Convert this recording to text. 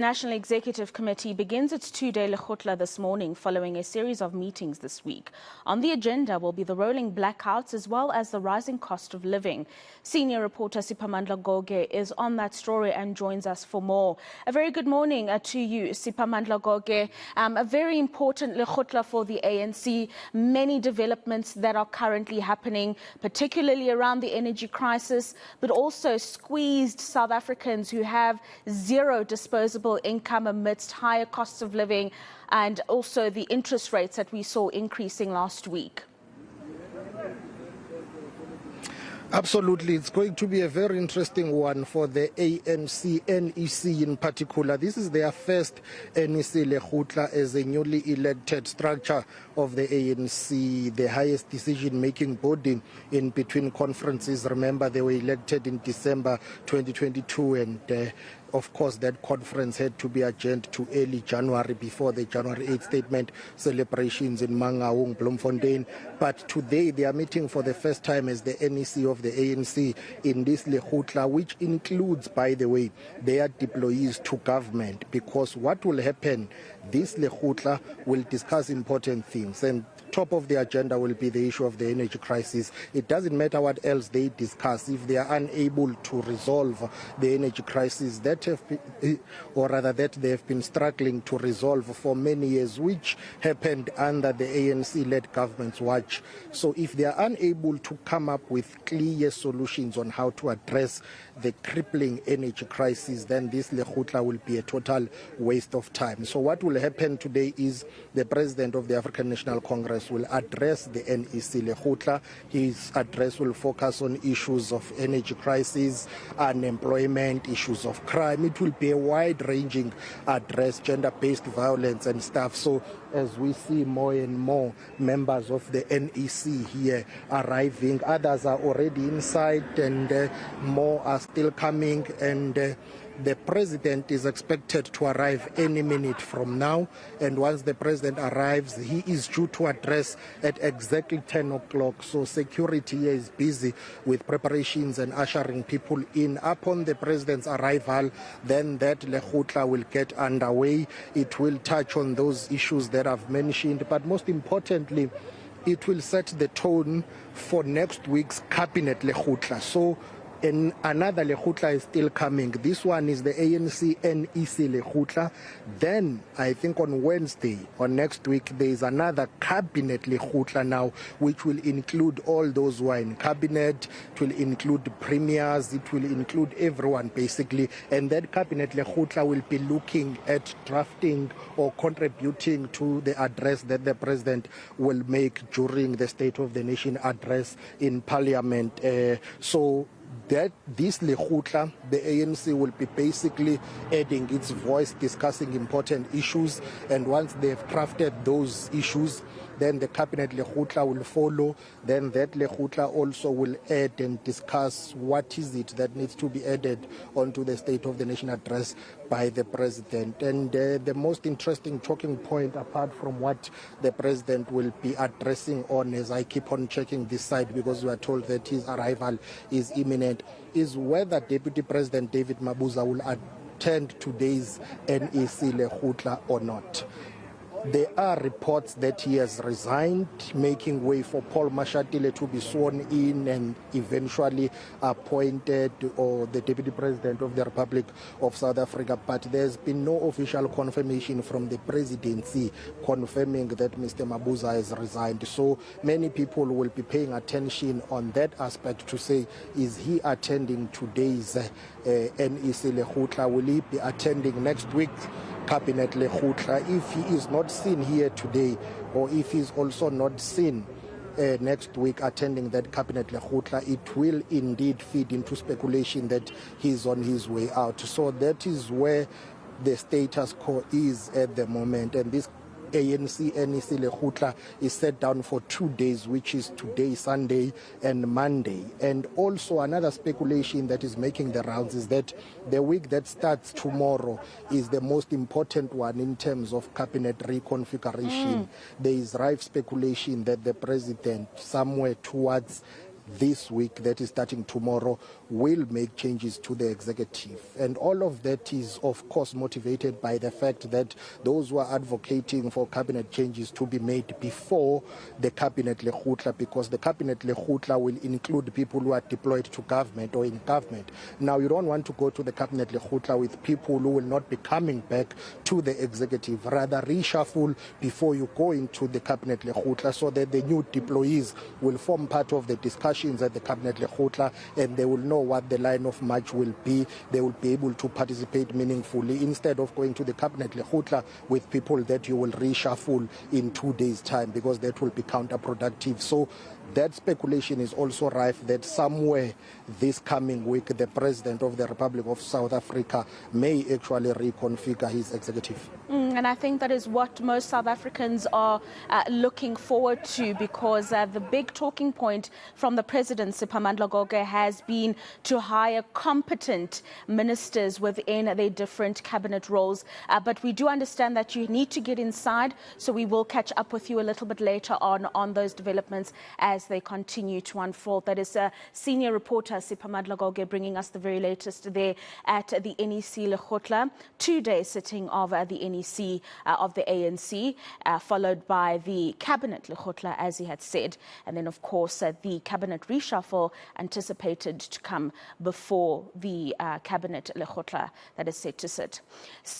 National Executive Committee begins its two-day lekgotla this morning following a series of meetings this week. On the agenda will be the rolling blackouts as well as the rising cost of living. Senior reporter Siphamandla Goge is on that story and joins us for more. A very good morning to you, Siphamandla Goge. A very important lekgotla for the ANC. Many developments that are currently happening, particularly around the energy crisis, but also squeezed South Africans who have zero disposable income amidst higher costs of living and also the interest rates that we saw increasing last week. Absolutely. It's going to be a very interesting one for the ANC, NEC in particular. This is their first NEC lekgotla as a newly elected structure of the ANC, the highest decision-making body in between conferences. Remember, they were elected in December 2022 and of course, that conference had to be adjourned to early January before the January 8th statement celebrations in Mangaung, Bloemfontein. But today they are meeting for the first time as the NEC of the ANC in this lekgotla, which includes, by the way, their deployees to government. Because what will happen, this lekgotla will discuss important things, and top of the agenda will be the issue of the energy crisis. It doesn't matter what else they discuss. If they are unable to resolve the energy crisis that they have been struggling to resolve for many years, which happened under the ANC-led government's watch. So if they are unable to come up with clear solutions on how to address the crippling energy crisis, then this lekgotla will be a total waste of time. So what will happen today is the President of the African National Congress will address the NEC lekgotla. His address will focus on issues of energy crisis, unemployment, issues of crime. It will be a wide-ranging address, gender-based violence and stuff. So as we see more and more members of the NEC here arriving, others are already inside and more are still coming, and the president is expected to arrive any minute from now. And once the president arrives, he is due to address at exactly 10 o'clock. So security here is busy with preparations and ushering people in. Upon the president's arrival, then that lekgotla will get underway. It will touch on those issues that I've mentioned, but most importantly, it will set the tone for next week's cabinet lekgotla. So and another lekgotla is still coming. This one is the ANC NEC lekgotla. Then I think on Wednesday or next week there is another cabinet lekgotla now, which will include all those who are in cabinet. It will include premiers. It will include everyone basically. And that cabinet lekgotla will be looking at drafting or contributing to the address that the president will make during the State of the Nation address in Parliament. So that this lekgotla, the ANC will be basically adding its voice, discussing important issues, and once they have crafted those issues, then the cabinet lekgotla will follow. Then that lekgotla also will add and discuss what is it that needs to be added onto the State of the Nation address by the president. And the most interesting talking point, apart from what the president will be addressing on, as I keep on checking this side because we are told that his arrival is imminent, is whether Deputy President David Mabuza will attend today's NEC lekgotla or not. There are reports that he has resigned, making way for Paul Mashatile to be sworn in and eventually appointed or the Deputy President of the Republic of South Africa. But there's been no official confirmation from the presidency confirming that Mr. Mabuza has resigned. So many people will be paying attention on that aspect to say, is he attending today's NEC lekgotla? Will he be attending next week's cabinet lekgotla? If he is not seen here today, or if he's also not seen next week attending that cabinet lekgotla, it will indeed feed into speculation that he's on his way out. So that is where the status quo is at the moment, and this ANC NEC lekgotla is set down for 2 days, which is today, Sunday, and Monday. And also another speculation that is making the rounds is that the week that starts tomorrow is the most important one in terms of cabinet reconfiguration. There is rife speculation that the president, somewhere towards this week, that is starting tomorrow, will make changes to the executive. And all of that is, of course, motivated by the fact that those who are advocating for cabinet changes to be made before the cabinet lekgotla, because the cabinet lekgotla will include people who are deployed to government or in government. Now, you don't want to go to the cabinet lekgotla with people who will not be coming back to the executive. Rather, reshuffle before you go into the cabinet lekgotla so that the new deployees will form part of the discussions at the cabinet lekgotla, and they will know what the line of march will be. They will be able to participate meaningfully instead of going to the cabinet lekgotla with people that you will reshuffle in 2 days' time, because that will be counterproductive. So that speculation is also rife that somewhere this coming week the President of the Republic of South Africa may actually reconfigure his executive. And I think that is what most South Africans are looking forward to, because the big talking point from the President, Siphamandla Goge, has been to hire competent ministers within their different cabinet roles. But we do understand that you need to get inside, so we will catch up with you a little bit later on those developments as they continue to unfold. That is senior reporter Siphamandla Goge bringing us the very latest there at the NEC lekgotla, 2-day sitting of the NEC of the ANC, followed by the cabinet lekgotla, as he had said, and then of course the cabinet reshuffle anticipated to come before the cabinet lekgotla that is set to sit.